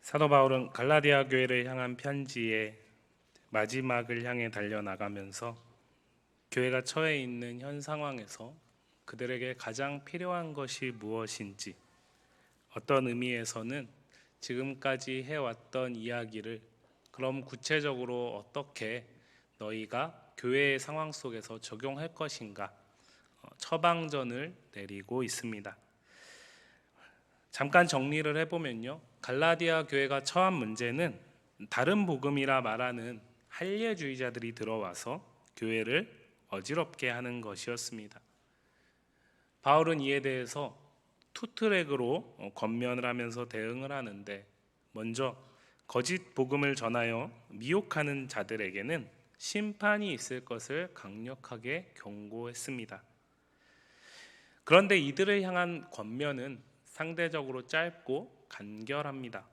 사도 바울은 갈라디아 교회를 향한 편지의 마지막을 향해 달려나가면서 교회가 처해 있는 현 상황에서 그들에게 가장 필요한 것이 무엇인지, 어떤 의미에서는 지금까지 해왔던 이야기를 그럼 구체적으로 어떻게 너희가 교회의 상황 속에서 적용할 것인가, 처방전을 내리고 있습니다. 잠깐 정리를 해보면요, 갈라디아 교회가 처한 문제는 다른 복음이라 말하는 할례주의자들이 들어와서 교회를 어지럽게 하는 것이었습니다. 바울은 이에 대해서 투트랙으로 권면을 하면서 대응을 하는데, 먼저 거짓 복음을 전하여 미혹하는 자들에게는 심판이 있을 것을 강력하게 경고했습니다. 그런데 이들을 향한 권면은 상대적으로 짧고 간결합니다.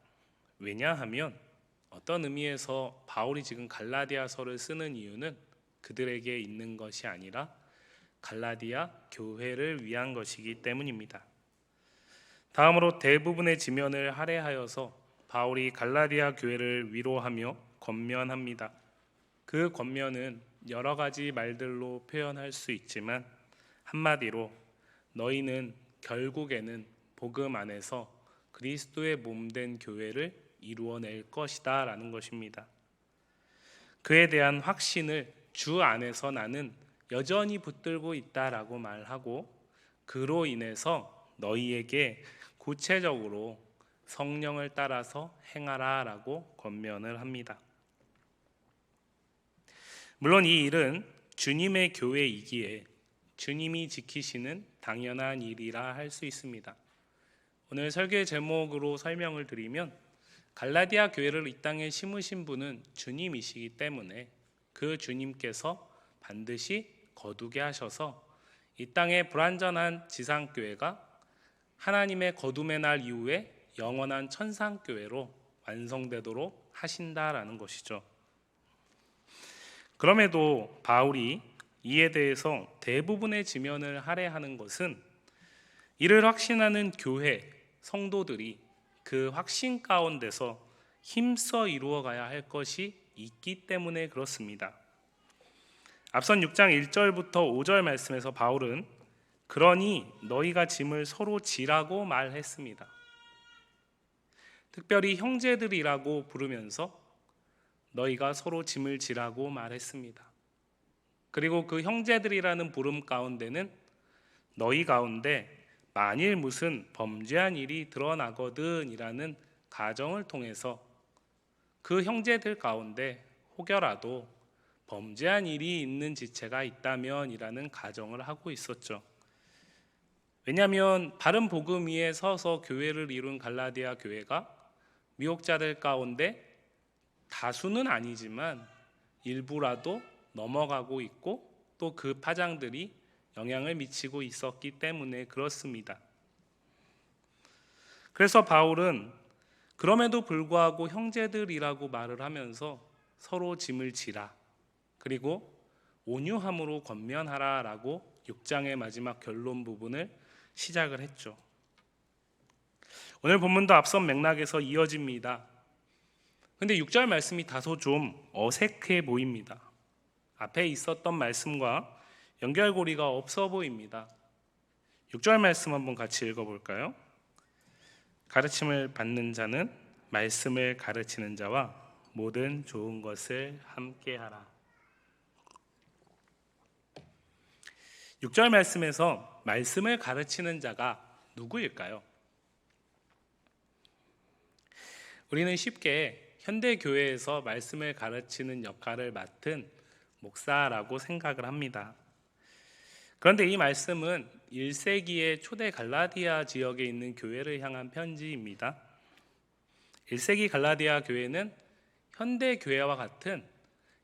왜냐하면 어떤 의미에서 바울이 지금 갈라디아서를 쓰는 이유는 그들에게 있는 것이 아니라 갈라디아 교회를 위한 것이기 때문입니다. 다음으로 대부분의 지면을 할애하여서 바울이 갈라디아 교회를 위로하며 권면합니다. 그 권면은 여러 가지 말들로 표현할 수 있지만 한마디로 너희는 결국에는 복음 안에서 그리스도의 몸된 교회를 이루어낼 것이다 라는 것입니다. 그에 대한 확신을 주 안에서 나는 여전히 붙들고 있다라고 말하고, 그로 인해서 너희에게 구체적으로 성령을 따라서 행하라 라고 권면을 합니다. 물론 이 일은 주님의 교회이기에 주님이 지키시는 당연한 일이라 할 수 있습니다. 오늘 설교의 제목으로 설명을 드리면, 갈라디아 교회를 이 땅에 심으신 분은 주님이시기 때문에 그 주님께서 반드시 거두게 하셔서 이 땅의 불완전한 지상교회가 하나님의 거둠의 날 이후에 영원한 천상교회로 완성되도록 하신다라는 것이죠. 그럼에도 바울이 이에 대해서 대부분의 지면을 할애하는 것은 이를 확신하는 교회, 성도들이 그 확신 가운데서 힘써 이루어가야 할 것이 있기 때문에 그렇습니다. 앞선 6장 1절부터 5절 말씀에서 바울은 그러니 너희가 짐을 서로 지라고 말했습니다. 특별히 형제들이라고 부르면서 너희가 서로 짐을 지라고 말했습니다. 그리고 그 형제들이라는 부름 가운데는 너희 가운데 만일 무슨 범죄한 일이 드러나거든 이라는 가정을 통해서 그 형제들 가운데 혹여라도 범죄한 일이 있는 지체가 있다면 이라는 가정을 하고 있었죠. 왜냐하면 바른 복음 위에 서서 교회를 이룬 갈라디아 교회가 미혹자들 가운데 다수는 아니지만 일부라도 넘어가고 있고, 또 그 파장들이 영향을 미치고 있었기 때문에 그렇습니다. 그래서 바울은 그럼에도 불구하고 형제들이라고 말을 하면서 서로 짐을 지라, 그리고 온유함으로 권면하라 라고 6장의 마지막 결론 부분을 시작을 했죠. 오늘 본문도 앞선 맥락에서 이어집니다. 근데 6절 말씀이 다소 좀 어색해 보입니다. 앞에 있었던 말씀과 연결고리가 없어 보입니다. 6절 말씀 한번 같이 읽어볼까요? 가르침을 받는 자는 말씀을 가르치는 자와 모든 좋은 것을 함께하라. 6절 말씀에서 말씀을 가르치는 자가 누구일까요? 우리는 쉽게 현대 교회에서 말씀을 가르치는 역할을 맡은 목사라고 생각을 합니다. 그런데 이 말씀은 1세기의 초대 갈라디아 지역에 있는 교회를 향한 편지입니다. 1세기 갈라디아 교회는 현대 교회와 같은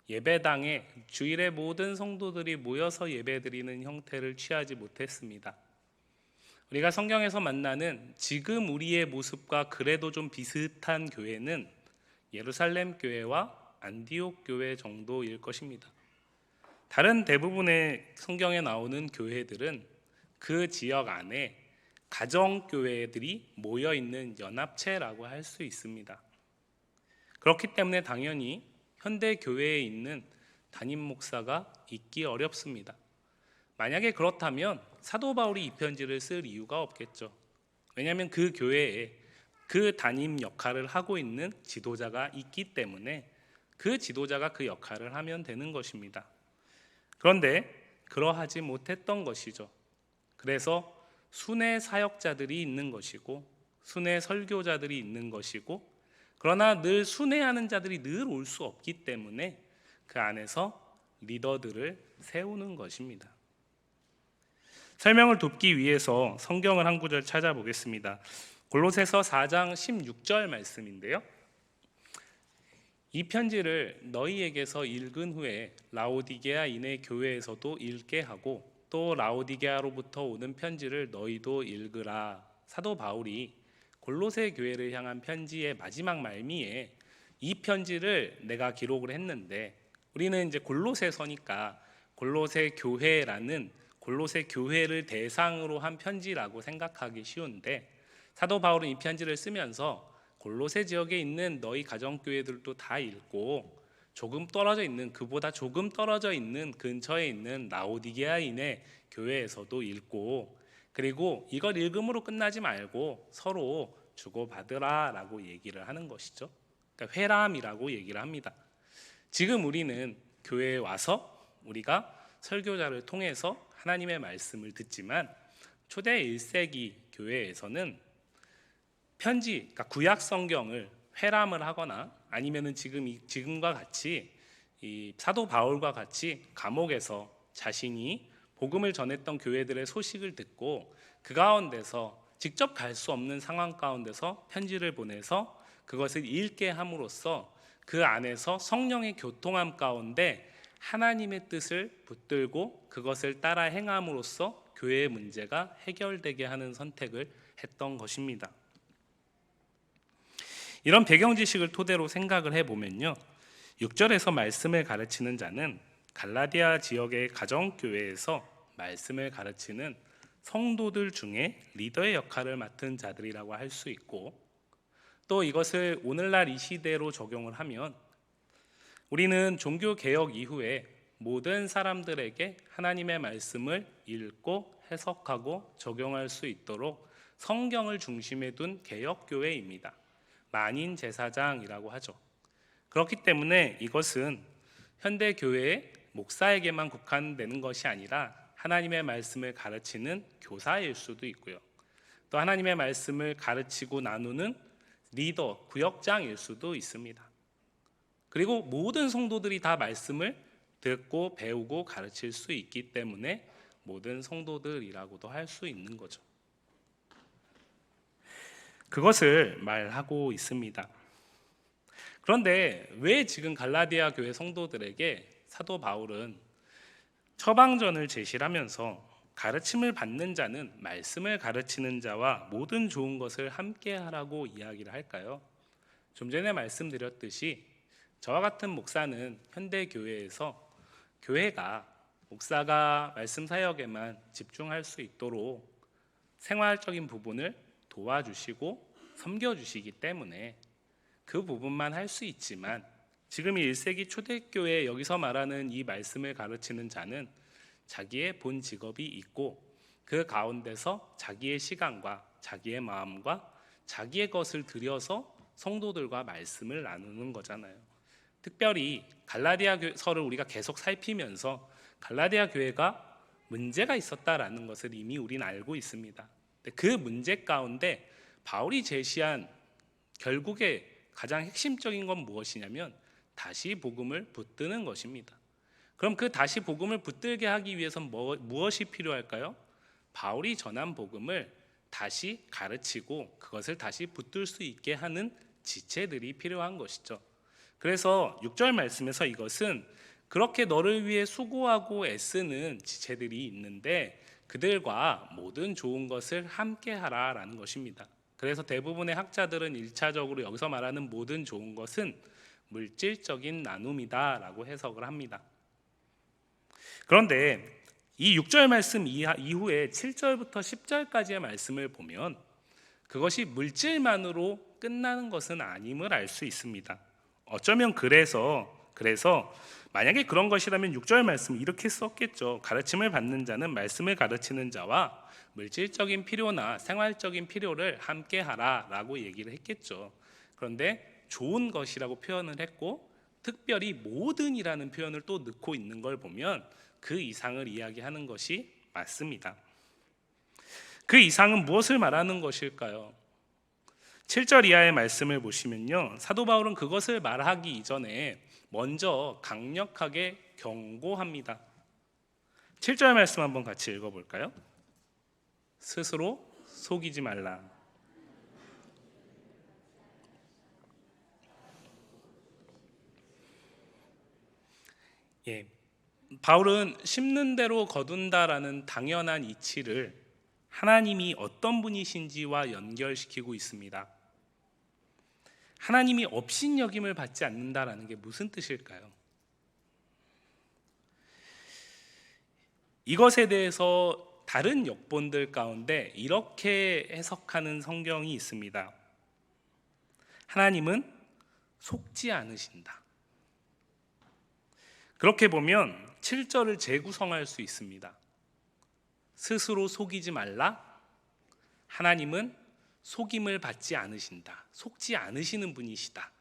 예배당에 주일에 모든 성도들이 모여서 예배드리는 형태를 취하지 못했습니다. 우리가 성경에서 만나는 지금 우리의 모습과 그래도 좀 비슷한 교회는 예루살렘 교회와 안디옥 교회 정도일 것입니다. 다른 대부분의 성경에 나오는 교회들은 그 지역 안에 가정교회들이 모여있는 연합체라고 할 수 있습니다. 그렇기 때문에 당연히 현대 교회에 있는 담임 목사가 있기 어렵습니다. 만약에 그렇다면 사도 바울이 이 편지를 쓸 이유가 없겠죠. 왜냐하면 그 교회에 그 담임 역할을 하고 있는 지도자가 있기 때문에 그 지도자가 그 역할을 하면 되는 것입니다. 그런데 그러하지 못했던 것이죠. 그래서 순회 사역자들이 있는 것이고 순회 설교자들이 있는 것이고, 그러나 늘 순회하는 자들이 늘 올 수 없기 때문에 그 안에서 리더들을 세우는 것입니다. 설명을 돕기 위해서 성경을 한 구절 찾아보겠습니다. 골로새서 4장 16절 말씀인데요. 이 편지를 너희에게서 읽은 후에 라오디게아인의 교회에서도 읽게 하고 또 라오디게아로부터 오는 편지를 너희도 읽으라. 사도 바울이 골로새 교회를 향한 편지의 마지막 말미에 이 편지를 내가 기록을 했는데, 우리는 이제 골로새서니까 골로새 교회라는 골로새 교회를 대상으로 한 편지라고 생각하기 쉬운데, 사도 바울은 이 편지를 쓰면서 골로새 지역에 있는 너희 가정교회들도 다 읽고 조금 떨어져 있는, 그보다 조금 떨어져 있는 근처에 있는 라오디게아인의 교회에서도 읽고, 그리고 이걸 읽음으로 끝나지 말고 서로 주고받으라 라고 얘기를 하는 것이죠. 그러니까 회람이라고 얘기를 합니다. 지금 우리는 교회에 와서 우리가 설교자를 통해서 하나님의 말씀을 듣지만, 초대 1세기 교회에서는 편지, 그러니까 구약 성경을 회람을 하거나 아니면은 지금과 같이 이 사도 바울과 같이 감옥에서 자신이 복음을 전했던 교회들의 소식을 듣고 그 가운데서 직접 갈 수 없는 상황 가운데서 편지를 보내서 그것을 읽게 함으로써 그 안에서 성령의 교통함 가운데 하나님의 뜻을 붙들고 그것을 따라 행함으로써 교회의 문제가 해결되게 하는 선택을 했던 것입니다. 이런 배경 지식을 토대로 생각을 해보면요, 6절에서 말씀을 가르치는 자는 갈라디아 지역의 가정교회에서 말씀을 가르치는 성도들 중에 리더의 역할을 맡은 자들이라고 할 수 있고, 또 이것을 오늘날 이 시대로 적용을 하면 우리는 종교개혁 이후에 모든 사람들에게 하나님의 말씀을 읽고 해석하고 적용할 수 있도록 성경을 중심에 둔 개혁교회입니다. 만인 제사장이라고 하죠. 그렇기 때문에 이것은 현대 교회의 목사에게만 국한되는 것이 아니라 하나님의 말씀을 가르치는 교사일 수도 있고요, 또 하나님의 말씀을 가르치고 나누는 리더, 구역장일 수도 있습니다. 그리고 모든 성도들이 다 말씀을 듣고 배우고 가르칠 수 있기 때문에 모든 성도들이라고도 할 수 있는 거죠. 그것을 말하고 있습니다. 그런데 왜 지금 갈라디아 교회 성도들에게 사도 바울은 처방전을 제시를 하면서 가르침을 받는 자는 말씀을 가르치는 자와 모든 좋은 것을 함께 하라고 이야기를 할까요? 좀 전에 말씀드렸듯이 저와 같은 목사는 현대 교회에서 교회가 목사가 말씀 사역에만 집중할 수 있도록 생활적인 부분을 도와주시고 섬겨주시기 때문에 그 부분만 할 수 있지만, 지금 1세기 초대교회 여기서 말하는 이 말씀을 가르치는 자는 자기의 본 직업이 있고 그 가운데서 자기의 시간과 자기의 마음과 자기의 것을 들여서 성도들과 말씀을 나누는 거잖아요. 특별히 갈라디아서를 우리가 계속 살피면서 갈라디아 교회가 문제가 있었다라는 것을 이미 우리는 알고 있습니다. 그 문제 가운데 바울이 제시한 결국에 가장 핵심적인 건 무엇이냐면 다시 복음을 붙드는 것입니다. 그럼 그 다시 복음을 붙들게 하기 위해선 무엇이 필요할까요? 바울이 전한 복음을 다시 가르치고 그것을 다시 붙들 수 있게 하는 지체들이 필요한 것이죠. 그래서 6절 말씀에서 이것은 그렇게 너를 위해 수고하고 애쓰는 지체들이 있는데 그들과 모든 좋은 것을 함께 하라라는 것입니다. 그래서 대부분의 학자들은 1차적으로 여기서 말하는 모든 좋은 것은 물질적인 나눔이다라고 해석을 합니다. 그런데 이 6절 말씀 이후에 7절부터 10절까지의 말씀을 보면 그것이 물질만으로 끝나는 것은 아님을 알 수 있습니다. 어쩌면 그래서 만약에 그런 것이라면 6절 말씀 이렇게 썼겠죠. 가르침을 받는 자는 말씀을 가르치는 자와 물질적인 필요나 생활적인 필요를 함께 하라라고 얘기를 했겠죠. 그런데 좋은 것이라고 표현을 했고 특별히 모든이라는 표현을 또 넣고 있는 걸 보면 그 이상을 이야기하는 것이 맞습니다. 그 이상은 무엇을 말하는 것일까요? 7절 이하의 말씀을 보시면요, 사도 바울은 그것을 말하기 이전에 먼저 강력하게 경고합니다. 7절 말씀 한번 같이 읽어볼까요? 스스로 속이지 말라. 예, 바울은 심는 대로 거둔다라는 당연한 이치를 하나님이 어떤 분이신지와 연결시키고 있습니다. 하나님이 업신여김을 받지 않는다라는 게 무슨 뜻일까요? 이것에 대해서 다른 역본들 가운데 이렇게 해석하는 성경이 있습니다. 하나님은 속지 않으신다. 그렇게 보면 7절을 재구성할 수 있습니다. 스스로 속이지 말라. 하나님은 속임을 받지 않으신다. 속지 않으시는 분이시다.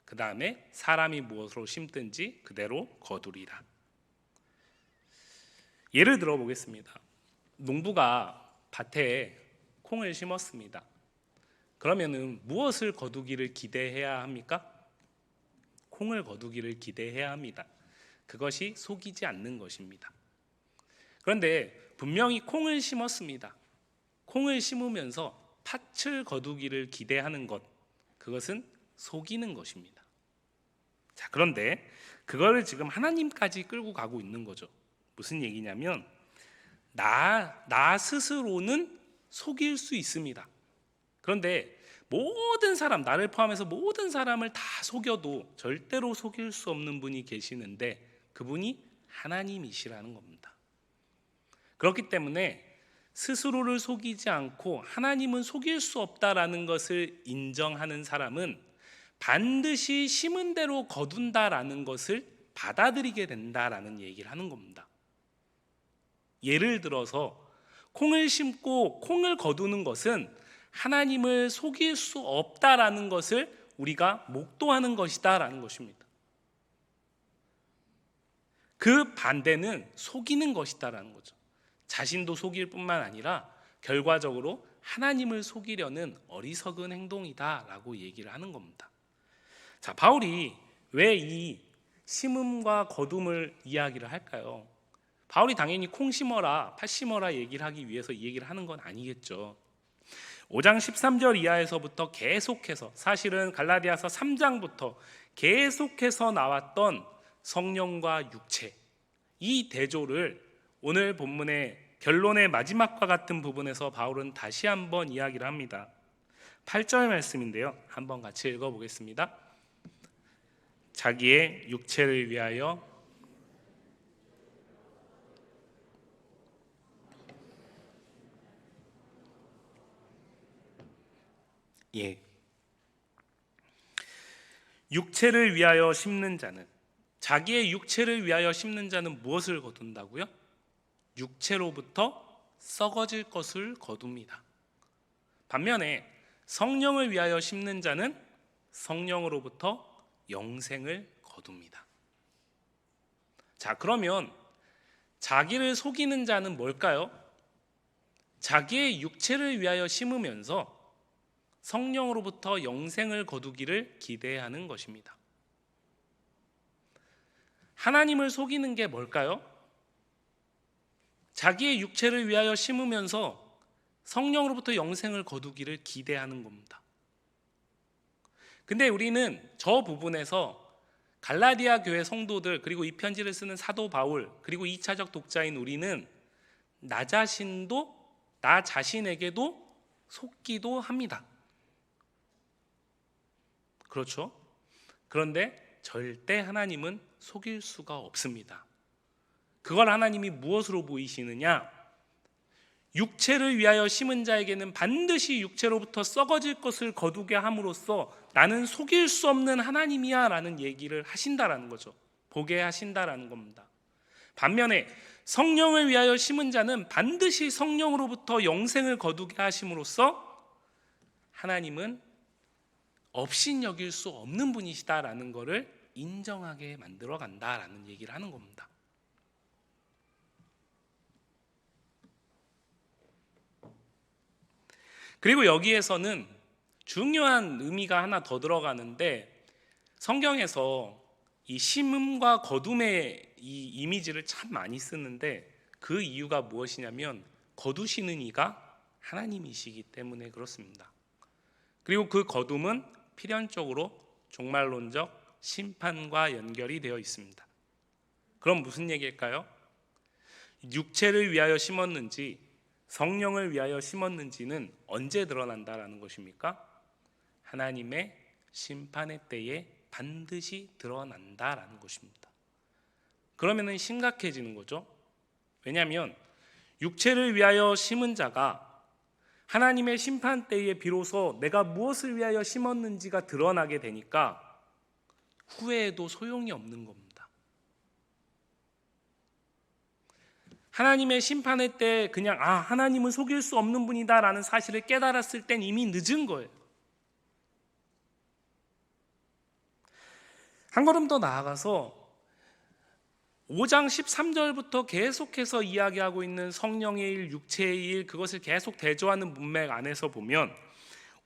그 다음에 사람이 무엇으로 심든지 그대로 거두리라. 예를 들어 보겠습니다. 농부가 밭에 콩을 심었습니다. 그러면은 무엇을 거두기를 기대해야 합니까? 콩을 거두기를 기대해야 합니다. 그것이 속이지 않는 것입니다. 그런데 분명히 콩을 심었습니다. 콩을 심으면서 팥을 거두기를 기대하는 것, 그것은 속이는 것입니다. 자, 그런데 그거를 지금 하나님까지 끌고 가고 있는 거죠. 무슨 얘기냐면 나 스스로는 속일 수 있습니다. 그런데 모든 사람, 나를 포함해서 모든 사람을 다 속여도 절대로 속일 수 없는 분이 계시는데 그분이 하나님이시라는 겁니다. 그렇기 때문에 스스로를 속이지 않고 하나님은 속일 수 없다라는 것을 인정하는 사람은 반드시 심은 대로 거둔다라는 것을 받아들이게 된다라는 얘기를 하는 겁니다. 예를 들어서 콩을 심고 콩을 거두는 것은 하나님을 속일 수 없다라는 것을 우리가 목도하는 것이다라는 것입니다. 그 반대는 속이는 것이다라는 거죠. 자신도 속일 뿐만 아니라 결과적으로 하나님을 속이려는 어리석은 행동이다라고 얘기를 하는 겁니다. 자, 바울이 왜 이 심음과 거둠을 이야기를 할까요? 바울이 당연히 콩 심어라, 팥 심어라 얘기를 하기 위해서 이 얘기를 하는 건 아니겠죠. 5장 13절 이하에서부터 계속해서, 사실은 갈라디아서 3장부터 계속해서 나왔던 성령과 육체, 이 대조를 오늘 본문의 결론의 마지막과 같은 부분에서 바울은 다시 한번 이야기를 합니다. 8절 말씀인데요, 한번 같이 읽어보겠습니다. 자기의 육체를 위하여 육체를 위하여 심는 자는, 자기의 육체를 위하여 심는 자는 무엇을 거둔다고요? 육체로부터 썩어질 것을 거둡니다. 반면에 성령을 위하여 심는 자는 성령으로부터 영생을 거둡니다. 자, 그러면 자기를 속이는 자는 뭘까요? 자기의 육체를 위하여 심으면서 성령으로부터 영생을 거두기를 기대하는 것입니다. 하나님을 속이는 게 뭘까요? 자기의 육체를 위하여 심으면서 성령으로부터 영생을 거두기를 기대하는 겁니다. 근데 우리는 저 부분에서 갈라디아 교회 성도들, 그리고 이 편지를 쓰는 사도 바울, 그리고 2차적 독자인 우리는 나 자신에게도 속기도 합니다. 그렇죠? 그런데 절대 하나님은 속일 수가 없습니다. 그걸 하나님이 무엇으로 보이시느냐? 육체를 위하여 심은 자에게는 반드시 육체로부터 썩어질 것을 거두게 함으로써 나는 속일 수 없는 하나님이야 라는 얘기를 하신다라는 거죠. 보게 하신다라는 겁니다. 반면에 성령을 위하여 심은 자는 반드시 성령으로부터 영생을 거두게 하심으로써 하나님은 업신여길 수 없는 분이시다라는 것을 인정하게 만들어 간다라는 얘기를 하는 겁니다. 그리고 여기에서는 중요한 의미가 하나 더 들어가는데, 성경에서 이 심음과 거둠의 이 이미지를 참 많이 쓰는데 그 이유가 무엇이냐면 거두시는 이가 하나님이시기 때문에 그렇습니다. 그리고 그 거둠은 필연적으로 종말론적 심판과 연결이 되어 있습니다. 그럼 무슨 얘기일까요? 육체를 위하여 심었는지 성령을 위하여 심었는지는 언제 드러난다라는 것입니까? 하나님의 심판의 때에 반드시 드러난다라는 것입니다. 그러면은 심각해지는 거죠. 왜냐하면 육체를 위하여 심은 자가 하나님의 심판 때에 비로소 내가 무엇을 위하여 심었는지가 드러나게 되니까 후회해도 소용이 없는 겁니다. 하나님의 심판의 때 그냥 하나님은 속일 수 없는 분이다 라는 사실을 깨달았을 땐 이미 늦은 거예요. 한 걸음 더 나아가서 5장 13절부터 계속해서 이야기하고 있는 성령의 일, 육체의 일, 그것을 계속 대조하는 문맥 안에서 보면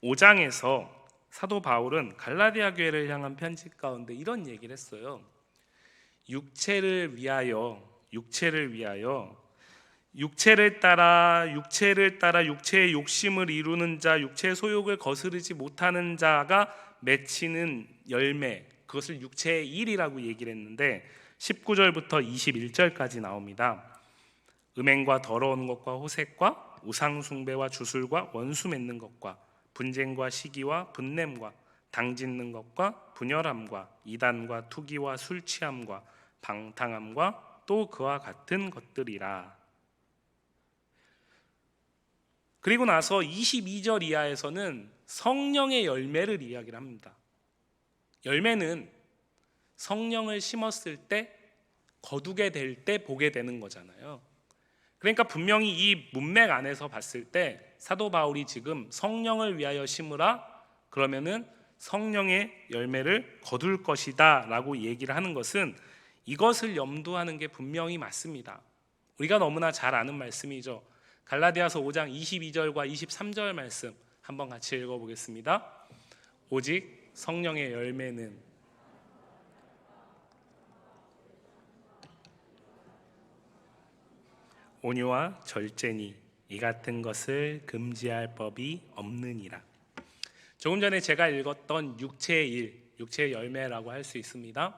5장에서 사도 바울은 갈라디아 교회를 향한 편지 가운데 이런 얘기를 했어요. 육체를 위하여 육체를 따라 육체의 욕심을 이루는 자, 육체의 소욕을 거스르지 못하는 자가 맺히는 열매, 그것을 육체의 일이라고 얘기를 했는데 19절부터 21절까지 나옵니다. 음행과 더러운 것과 호색과 우상 숭배와 주술과 원수 맺는 것과 분쟁과 시기와 분냄과 당짓는 것과 분열함과 이단과 투기와 술 취함과 방탕함과 또 그와 같은 것들이라. 그리고 나서 22절 이하에서는 성령의 열매를 이야기를 합니다. 열매는 성령을 심었을 때 거두게 될 때 보게 되는 거잖아요. 그러니까 분명히 이 문맥 안에서 봤을 때 사도 바울이 지금 성령을 위하여 심으라 그러면은 성령의 열매를 거둘 것이다 라고 얘기를 하는 것은 이것을 염두하는 게 분명히 맞습니다. 우리가 너무나 잘 아는 말씀이죠. 갈라디아서 5장 22절과 23절 말씀 한번 같이 읽어보겠습니다. 오직 성령의 열매는 온유와 절제니 이 같은 것을 금지할 법이 없느니라. 조금 전에 제가 읽었던 육체의 일, 육체의 열매라고 할 수 있습니다.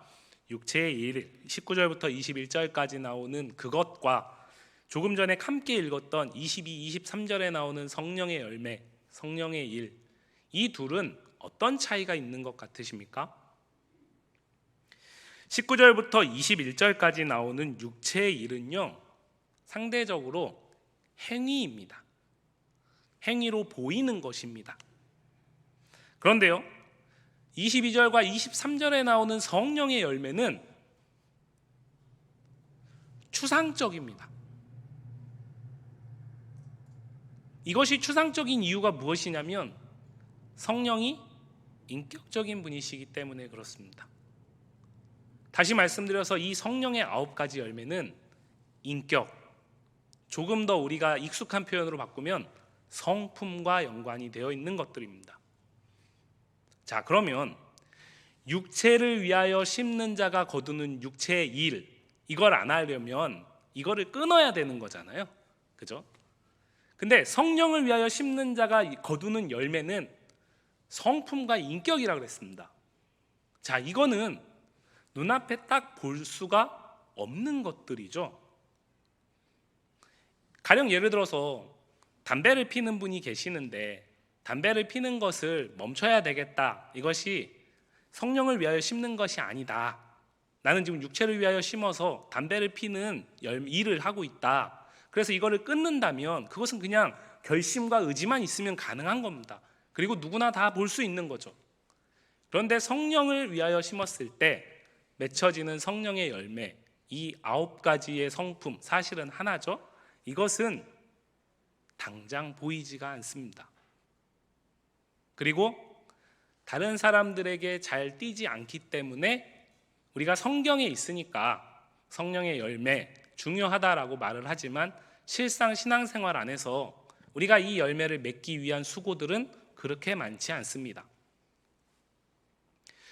육체의 일 19절부터 21절까지 나오는 그것과 조금 전에 함께 읽었던 22, 23절에 나오는 성령의 열매, 성령의 일, 이 둘은 어떤 차이가 있는 것 같으십니까? 19절부터 21절까지 나오는 육체의 일은요, 상대적으로 행위입니다. 행위로 보이는 것입니다. 그런데요, 22절과 23절에 나오는 성령의 열매는 추상적입니다. 이것이 추상적인 이유가 무엇이냐면 성령이 인격적인 분이시기 때문에 그렇습니다. 다시 말씀드려서 이 성령의 9가지 열매는 인격, 조금 더 우리가 익숙한 표현으로 바꾸면 성품과 연관이 되어 있는 것들입니다. 자, 그러면 육체를 위하여 심는 자가 거두는 육체의 일, 이걸 안 하려면 이거를 끊어야 되는 거잖아요. 그죠? 근데 성령을 위하여 심는 자가 거두는 열매는 성품과 인격이라고 그랬습니다. 자, 이거는 눈앞에 딱 볼 수가 없는 것들이죠. 가령 예를 들어서 담배를 피는 분이 계시는데 담배를 피는 것을 멈춰야 되겠다, 이것이 성령을 위하여 심는 것이 아니다, 나는 지금 육체를 위하여 심어서 담배를 피는 일을 하고 있다, 그래서 이거를 끊는다면 그것은 그냥 결심과 의지만 있으면 가능한 겁니다. 그리고 누구나 다 볼 수 있는 거죠. 그런데 성령을 위하여 심었을 때 맺혀지는 성령의 열매, 이 9가지의 성품, 사실은 하나죠. 이것은 당장 보이지가 않습니다. 그리고 다른 사람들에게 잘 띄지 않기 때문에 우리가 성경에 있으니까 성령의 열매 중요하다라고 말을 하지만 실상 신앙생활 안에서 우리가 이 열매를 맺기 위한 수고들은 그렇게 많지 않습니다.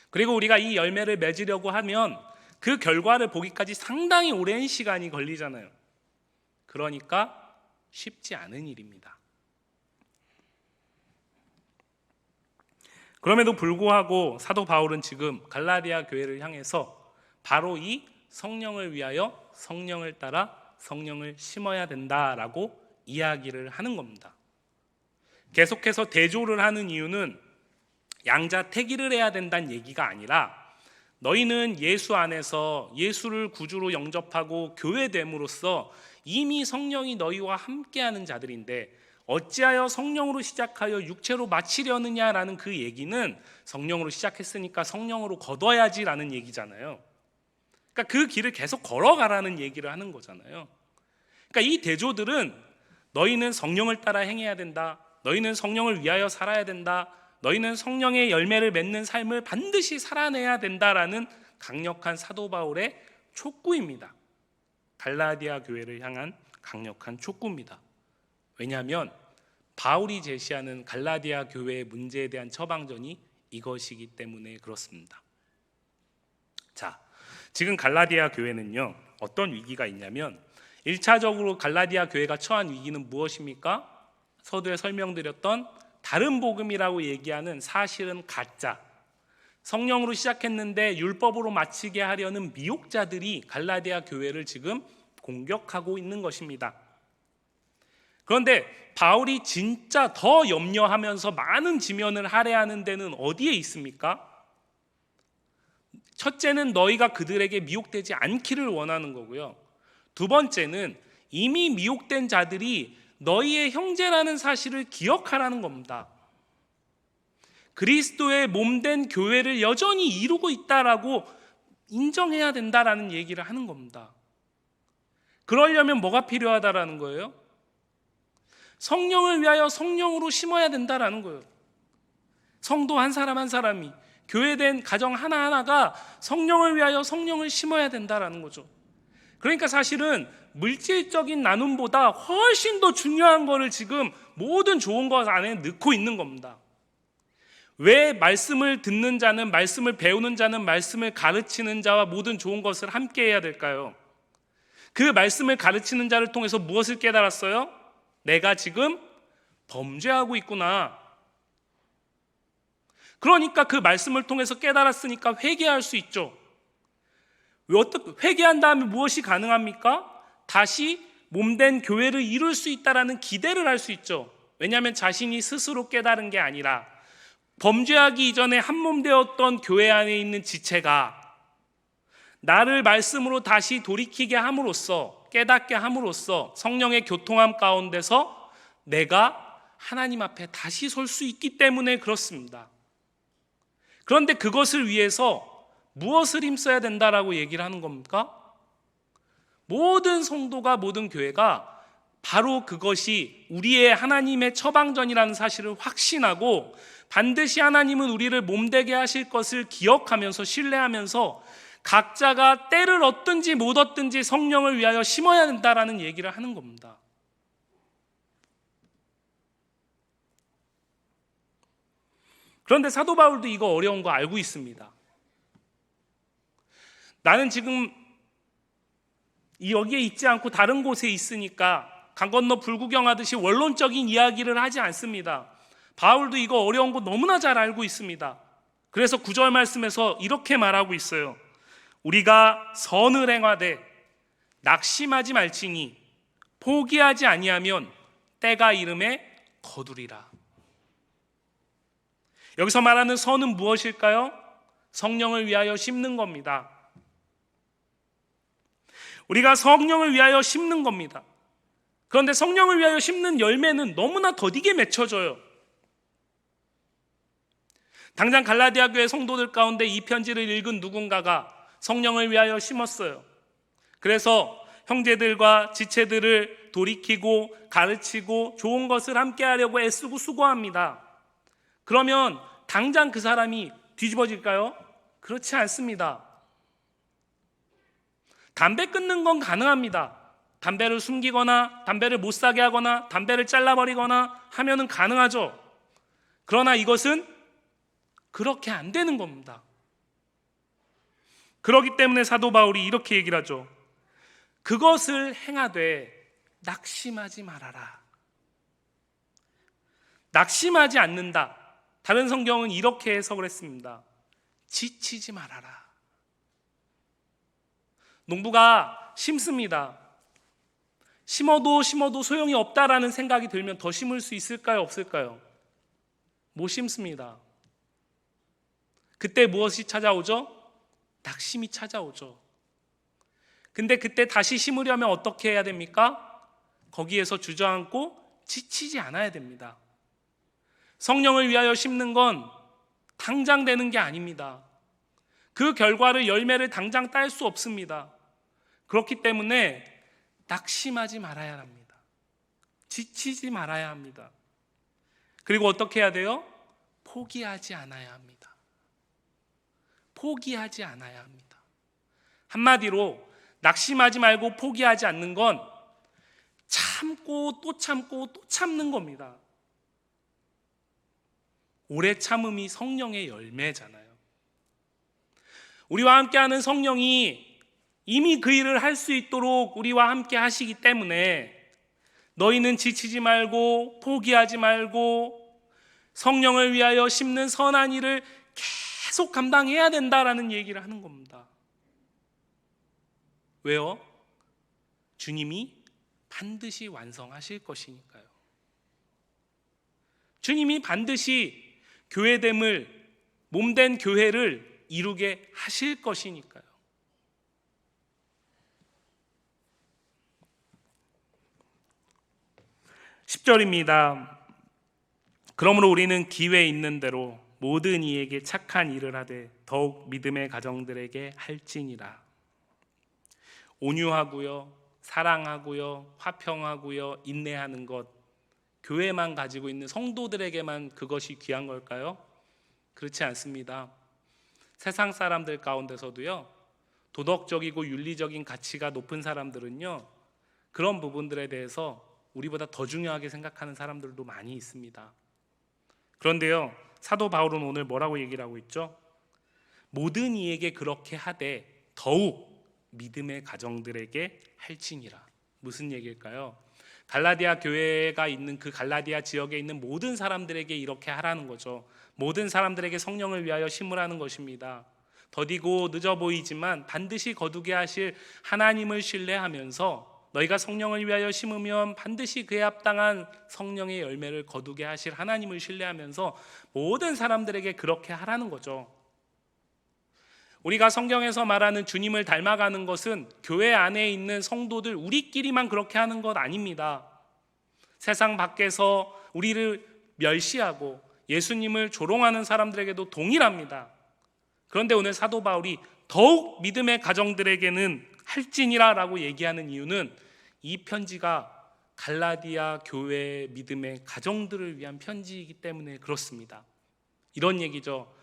그리고 우리가 이 열매를 맺으려고 하면 그 결과를 보기까지 상당히 오랜 시간이 걸리잖아요. 그러니까 쉽지 않은 일입니다. 그럼에도 불구하고 사도 바울은 지금 갈라디아 교회를 향해서 바로 이 성령을 위하여 성령을 따라 성령을 심어야 된다라고 이야기를 하는 겁니다. 계속해서 대조를 하는 이유는 양자택일을 해야 된다는 얘기가 아니라 너희는 예수 안에서 예수를 구주로 영접하고 교회됨으로써 이미 성령이 너희와 함께하는 자들인데 어찌하여 성령으로 시작하여 육체로 마치려느냐라는 그 얘기는 성령으로 시작했으니까 성령으로 거둬야지라는 얘기잖아요. 그러니까 그 길을 계속 걸어가라는 얘기를 하는 거잖아요. 그러니까 이 대조들은 너희는 성령을 따라 행해야 된다, 너희는 성령을 위하여 살아야 된다, 너희는 성령의 열매를 맺는 삶을 반드시 살아내야 된다라는 강력한 사도 바울의 촉구입니다. 갈라디아 교회를 향한 강력한 촉구입니다. 왜냐하면 바울이 제시하는 갈라디아 교회의 문제에 대한 처방전이 이것이기 때문에 그렇습니다. 자, 지금 갈라디아 교회는요, 어떤 위기가 있냐면 1차적으로 갈라디아 교회가 처한 위기는 무엇입니까? 서두에 설명드렸던 다른 복음이라고 얘기하는 사실은 가짜, 성령으로 시작했는데 율법으로 마치게 하려는 미혹자들이 갈라디아 교회를 지금 공격하고 있는 것입니다. 그런데 바울이 진짜 더 염려하면서 많은 지면을 할애하는 데는 어디에 있습니까? 첫째는 너희가 그들에게 미혹되지 않기를 원하는 거고요. 두 번째는 이미 미혹된 자들이 너희의 형제라는 사실을 기억하라는 겁니다. 그리스도의 몸된 교회를 여전히 이루고 있다라고 인정해야 된다라는 얘기를 하는 겁니다. 그러려면 뭐가 필요하다라는 거예요? 성령을 위하여 성령으로 심어야 된다라는 거예요. 성도 한 사람 한 사람이, 교회된 가정 하나하나가 성령을 위하여 성령을 심어야 된다라는 거죠. 그러니까 사실은 물질적인 나눔보다 훨씬 더 중요한 거를 지금 모든 좋은 것 안에 넣고 있는 겁니다. 왜 말씀을 듣는 자는, 말씀을 배우는 자는 말씀을 가르치는 자와 모든 좋은 것을 함께 해야 될까요? 그 말씀을 가르치는 자를 통해서 무엇을 깨달았어요? 내가 지금 범죄하고 있구나. 그러니까 그 말씀을 통해서 깨달았으니까 회개할 수 있죠. 어떻게 회개한 다음에 무엇이 가능합니까? 다시 몸된 교회를 이룰 수 있다라는 기대를 할 수 있죠. 왜냐하면 자신이 스스로 깨달은 게 아니라 범죄하기 이전에 한몸 되었던 교회 안에 있는 지체가 나를 말씀으로 다시 돌이키게 함으로써, 깨닫게 함으로써 성령의 교통함 가운데서 내가 하나님 앞에 다시 설 수 있기 때문에 그렇습니다. 그런데 그것을 위해서 무엇을 힘써야 된다라고 얘기를 하는 겁니까? 모든 성도가, 모든 교회가 바로 그것이 우리의 하나님의 처방전이라는 사실을 확신하고 반드시 하나님은 우리를 몸되게 하실 것을 기억하면서 신뢰하면서 각자가 때를 얻든지 못 얻든지 성령을 위하여 심어야 된다라는 얘기를 하는 겁니다. 그런데 사도 바울도 이거 어려운 거 알고 있습니다. 나는 지금 여기에 있지 않고 다른 곳에 있으니까 강 건너 불구경하듯이 원론적인 이야기를 하지 않습니다. 바울도 이거 어려운 거 너무나 잘 알고 있습니다. 그래서 9절 말씀에서 이렇게 말하고 있어요. 우리가 선을 행하되 낙심하지 말지니 포기하지 아니하면 때가 이름에 거두리라. 여기서 말하는 선은 무엇일까요? 성령을 위하여 심는 겁니다. 우리가 성령을 위하여 심는 겁니다. 그런데 성령을 위하여 심는 열매는 너무나 더디게 맺혀져요. 당장 갈라디아 교회 성도들 가운데 이 편지를 읽은 누군가가 성령을 위하여 심었어요. 그래서 형제들과 지체들을 돌이키고 가르치고 좋은 것을 함께 하려고 애쓰고 수고합니다. 그러면 당장 그 사람이 뒤집어질까요? 그렇지 않습니다. 담배 끊는 건 가능합니다. 담배를 숨기거나 담배를 못 사게 하거나 담배를 잘라버리거나 하면은 가능하죠. 그러나 이것은 그렇게 안 되는 겁니다. 그렇기 때문에 사도 바울이 이렇게 얘기를 하죠. 그것을 행하되 낙심하지 말아라. 낙심하지 않는다. 다른 성경은 이렇게 해석을 했습니다. 지치지 말아라. 농부가 심습니다. 심어도 소용이 없다라는 생각이 들면 더 심을 수 있을까요? 없을까요? 못 심습니다. 그때 무엇이 찾아오죠? 낙심이 찾아오죠. 근데 그때 다시 심으려면 어떻게 해야 됩니까? 거기에서 주저앉고 지치지 않아야 됩니다. 성령을 위하여 심는 건 당장 되는 게 아닙니다. 그 결과를 열매를 당장 딸 수 없습니다. 그렇기 때문에 낙심하지 말아야 합니다. 지치지 말아야 합니다. 그리고 어떻게 해야 돼요? 포기하지 않아야 합니다. 포기하지 않아야 합니다. 한마디로 낙심하지 말고 포기하지 않는 건 참고 또 참고 또 참는 겁니다. 오래 참음이 성령의 열매잖아요. 우리와 함께하는 성령이 이미 그 일을 할 수 있도록 우리와 함께 하시기 때문에 너희는 지치지 말고 포기하지 말고 성령을 위하여 심는 선한 일을 계속 감당해야 된다라는 얘기를 하는 겁니다. 왜요? 주님이 반드시 완성하실 것이니까요. 주님이 반드시 교회됨을, 몸된 교회를 이루게 하실 것이니까요. 10절입니다. 그러므로 우리는 기회 있는 대로 모든 이에게 착한 일을 하되 더욱 믿음의 가정들에게 할지니라. 온유하고요, 사랑하고요, 화평하고요, 인내하는 것, 교회만 가지고 있는 성도들에게만 그것이 귀한 걸까요? 그렇지 않습니다. 세상 사람들 가운데서도요, 도덕적이고 윤리적인 가치가 높은 사람들은요, 그런 부분들에 대해서 우리보다 더 중요하게 생각하는 사람들도 많이 있습니다. 그런데요, 사도 바울은 오늘 뭐라고 얘기를 하고 있죠? 모든 이에게 그렇게 하되 더욱 믿음의 가정들에게 할지니라. 무슨 얘기일까요? 갈라디아 교회가 있는 그 갈라디아 지역에 있는 모든 사람들에게 이렇게 하라는 거죠. 모든 사람들에게 성령을 위하여 심으라는 것입니다. 더디고 늦어 보이지만 반드시 거두게 하실 하나님을 신뢰하면서 너희가 성령을 위하여 심으면 반드시 그에 합당한 성령의 열매를 거두게 하실 하나님을 신뢰하면서 모든 사람들에게 그렇게 하라는 거죠. 우리가 성경에서 말하는 주님을 닮아가는 것은 교회 안에 있는 성도들 우리끼리만 그렇게 하는 것 아닙니다. 세상 밖에서 우리를 멸시하고 예수님을 조롱하는 사람들에게도 동일합니다. 그런데 오늘 사도 바울이 더욱 믿음의 가정들에게는 할지니라 라고 얘기하는 이유는 이 편지가 갈라디아 교회의 믿음의 가정들을 위한 편지이기 때문에 그렇습니다. 이런 얘기죠.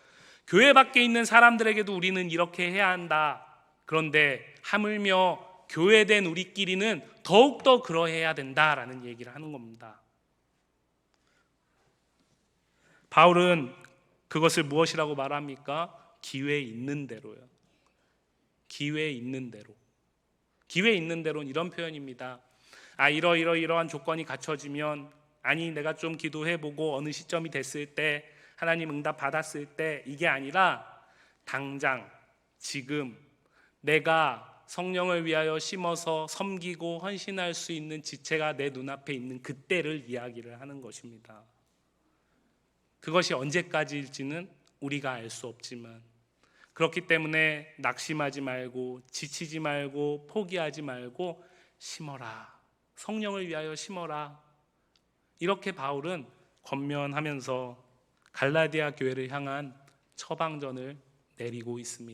교회 밖에 있는 사람들에게도 우리는 이렇게 해야 한다. 그런데 하물며 교회된 우리끼리는 더욱더 그러해야 된다라는 얘기를 하는 겁니다. 바울은 그것을 무엇이라고 말합니까? 기회 있는 대로요. 기회 있는 대로. 기회 있는 대로는 이런 표현입니다. 이러한 조건이 갖춰지면, 아니 내가 좀 기도해보고 어느 시점이 됐을 때 하나님 응답 받았을 때, 이게 아니라 당장 지금 내가 성령을 위하여 심어서 섬기고 헌신할 수 있는 지체가 내 눈앞에 있는 그때를 이야기를 하는 것입니다. 그것이 언제까지일지는 우리가 알 수 없지만, 그렇기 때문에 낙심하지 말고 지치지 말고 포기하지 말고 심어라. 성령을 위하여 심어라. 이렇게 바울은 권면하면서 갈라디아 교회를 향한 처방전을 내리고 있습니다.